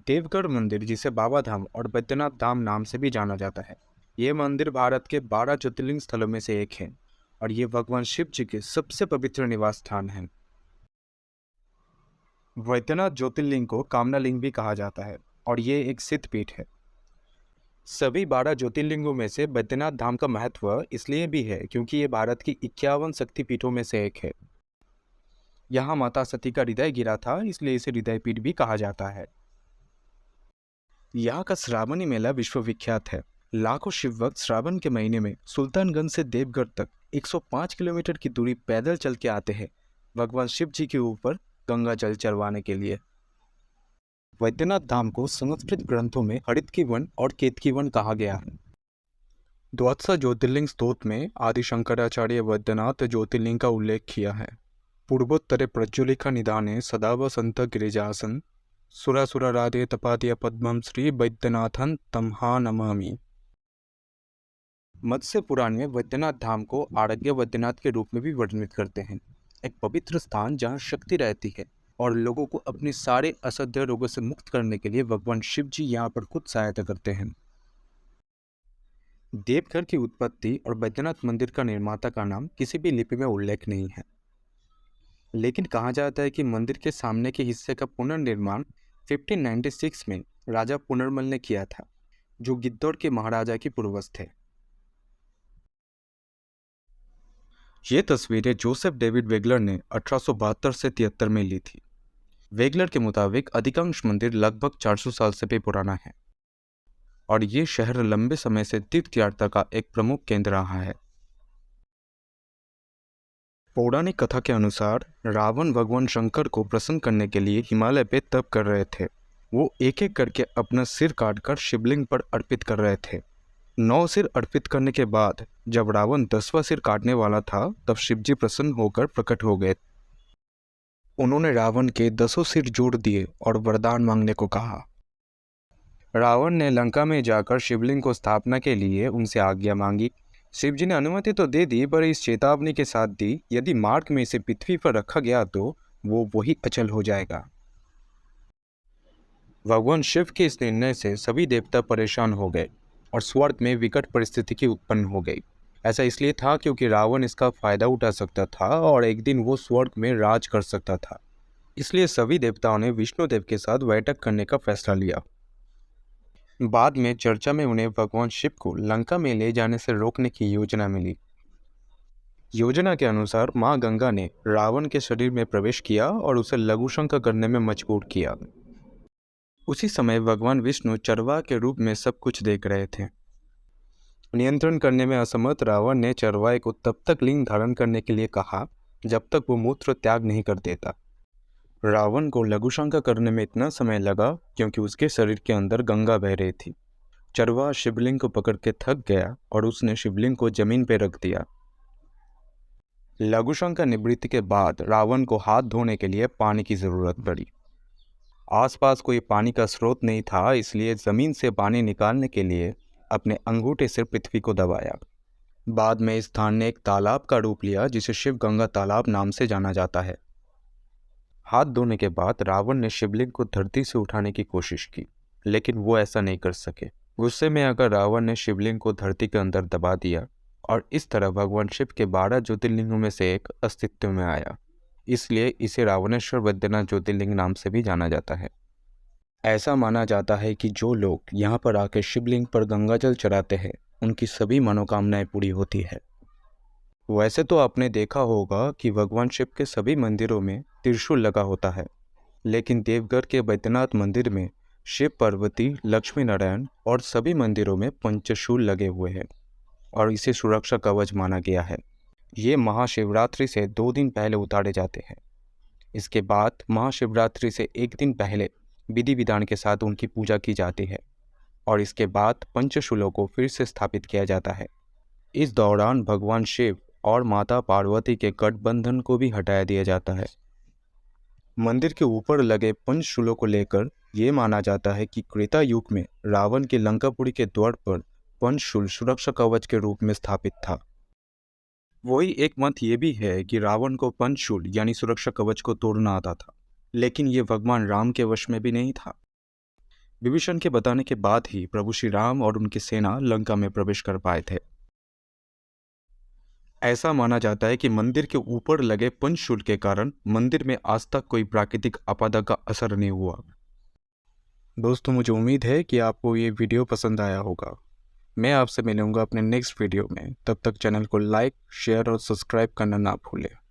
देवगढ़ मंदिर, जिसे बाबा धाम और बैद्यनाथ धाम नाम से भी जाना जाता है, ये मंदिर भारत के 12 ज्योतिर्लिंग स्थलों में से एक है और ये भगवान शिव जी के सबसे पवित्र निवास स्थान है। बैद्यनाथ ज्योतिर्लिंग को कामनालिंग भी कहा जाता है और ये एक सिद्ध पीठ है। सभी 12 ज्योतिर्लिंगों में से बैद्यनाथ धाम का महत्व इसलिए भी है क्योंकि ये भारत की 51 शक्तिपीठों में से एक है। यहाँ माता सती का हृदय गिरा था, इसलिए इसे हृदय पीठ भी कहा जाता है। यहाँ का श्रावणी मेला विश्वविख्यात है। लाखों शिव भक्त श्रावण के महीने में सुल्तानगंज से देवगढ़ तक 105 किलोमीटर की दूरी पैदल चल के आते हैं भगवान शिव जी के ऊपर गंगा जल चढ़वाने के लिए। वैद्यनाथ धाम को संस्कृत ग्रंथों में हरितकी वन और केतकी वन कहा गया है। द्वादश ज्योतिर्लिंग स्तोत्र में आदि शंकराचार्य वैद्यनाथ ज्योतिर्लिंग का उल्लेख किया है। पूर्वोत्तरे प्रज्वलिका निदाने सदा वसंत गिरिजासन सुरासुराराधे तपादिया पद्मम श्री वैद्यनाथन तमहा नमामि। मत्स्य पुराण में वैद्यनाथ धाम को आरोग्य वैद्यनाथ के रूप में भी वर्णित करते हैं, एक पवित्र स्थान जहाँ शक्ति रहती है और लोगों को अपने सारे असह्य रोगों से मुक्त करने के लिए भगवान शिव जी यहाँ पर खुद सहायता करते हैं। देवघर की उत्पत्ति और बैद्यनाथ मंदिर का निर्माता का नाम किसी भी लिपि में उल्लेख नहीं है, लेकिन कहा जाता है कि मंदिर के सामने के हिस्से का पुनर्निर्माण 1596 में राजा पुनर्मल ने किया था, जो गिद्धौर के महाराजा के पूर्वज थे। ये तस्वीरें जोसेफ डेविड वेगलर ने 1872 से 73 में ली थी। वेगलर के मुताबिक अधिकांश मंदिर लगभग 400 साल से भी पुराना है और ये शहर लंबे समय से तीर्थयात्रा का एक प्रमुख केंद्र रहा है। पौराणिक कथा के अनुसार रावण भगवान शंकर को प्रसन्न करने के लिए हिमालय पे तप कर रहे थे। वो एक एक करके अपना सिर काटकर शिवलिंग पर अर्पित कर रहे थे। 9 सिर अर्पित करने के बाद जब रावण 10वां सिर काटने वाला था, तब शिवजी प्रसन्न होकर प्रकट हो गए। उन्होंने रावण के 10 सिर जोड़ दिए और वरदान मांगने को कहा। रावण ने लंका में जाकर शिवलिंग को स्थापना के लिए उनसे आज्ञा मांगी। शिवजी ने अनुमति तो दे दी, पर इस चेतावनी के साथ दी, यदि मार्ग में इसे पृथ्वी पर रखा गया तो वो वही अचल हो जाएगा। भगवान शिव के इस निर्णय से सभी देवता परेशान हो गए और स्वर्ग में विकट परिस्थिति की उत्पन्न हो गई। ऐसा इसलिए था क्योंकि रावण इसका फायदा उठा सकता था और एक दिन वो स्वर्ग में राज कर सकता था। इसलिए सभी देवताओं ने विष्णुदेव के साथ बैठक करने का फैसला लिया। बाद में चर्चा में उन्हें भगवान शिव को लंका में ले जाने से रोकने की योजना मिली। योजना के अनुसार मां गंगा ने रावण के शरीर में प्रवेश किया और उसे लघुशंका करने में मजबूर किया। उसी समय भगवान विष्णु चरवाहा के रूप में सब कुछ देख रहे थे। नियंत्रण करने में असमर्थ रावण ने चरवाहे को तब तक लिंग धारण करने के लिए कहा जब तक वो मूत्र त्याग नहीं कर देता। रावण को लघुशंका करने में इतना समय लगा क्योंकि उसके शरीर के अंदर गंगा बह रही थी। चरवाहा शिवलिंग को पकड़ के थक गया और उसने शिवलिंग को जमीन पर रख दिया। लघुशंका निवृत्ति के बाद रावण को हाथ धोने के लिए पानी की जरूरत पड़ी। आसपास कोई पानी का स्रोत नहीं था, इसलिए जमीन से पानी निकालने के लिए अपने अंगूठे से पृथ्वी को दबाया। बाद में इस स्थान ने एक तालाब का रूप लिया जिसे शिव गंगा तालाब नाम से जाना जाता है। हाथ धोने के बाद रावण ने शिवलिंग को धरती से उठाने की कोशिश की, लेकिन वो ऐसा नहीं कर सके। गुस्से में आकर रावण ने शिवलिंग को धरती के अंदर दबा दिया और इस तरह भगवान शिव के 12 ज्योतिर्लिंगों में से एक अस्तित्व में आया। इसलिए इसे रावणेश्वर बैद्यनाथ ज्योतिर्लिंग नाम से भी जाना जाता है। ऐसा माना जाता है कि जो लोग यहाँ पर आकर शिवलिंग पर गंगाजल चढ़ाते हैं, उनकी सभी मनोकामनाएं पूरी होती है। वैसे तो आपने देखा होगा कि भगवान शिव के सभी मंदिरों में त्रिशूल लगा होता है, लेकिन देवघर के बैद्यनाथ मंदिर में शिव पार्वती, लक्ष्मी नारायण और सभी मंदिरों में पंचशूल लगे हुए हैं और इसे सुरक्षा कवच माना गया है। ये महाशिवरात्रि से 2 दिन पहले उतारे जाते हैं। इसके बाद महाशिवरात्रि से 1 दिन पहले विधि विधान के साथ उनकी पूजा की जाती है और इसके बाद पंचशूलों को फिर से स्थापित किया जाता है। इस दौरान भगवान शिव और माता पार्वती के गठबंधन को भी हटाया दिया जाता है। मंदिर के ऊपर लगे पंचशूलों को लेकर ये माना जाता है कि त्रेता युग में रावण के लंकापुरी के द्वार पर पंचशूल सुरक्षा कवच के रूप में स्थापित था। वही एक मत ये भी है कि रावण को पंचशूल यानी सुरक्षा कवच को तोड़ना आता था, लेकिन ये भगवान राम के वश में भी नहीं था। विभीषण के बताने के बाद ही प्रभु श्री राम और उनकी सेना लंका में प्रवेश कर पाए थे। ऐसा माना जाता है कि मंदिर के ऊपर लगे पंचशूल के कारण मंदिर में आज तक कोई प्राकृतिक आपदा का असर नहीं हुआ। दोस्तों, मुझे उम्मीद है कि आपको ये वीडियो पसंद आया होगा। मैं आपसे मिलूंगा अपने नेक्स्ट वीडियो में। तब तक चैनल को लाइक, शेयर और सब्सक्राइब करना ना भूलें।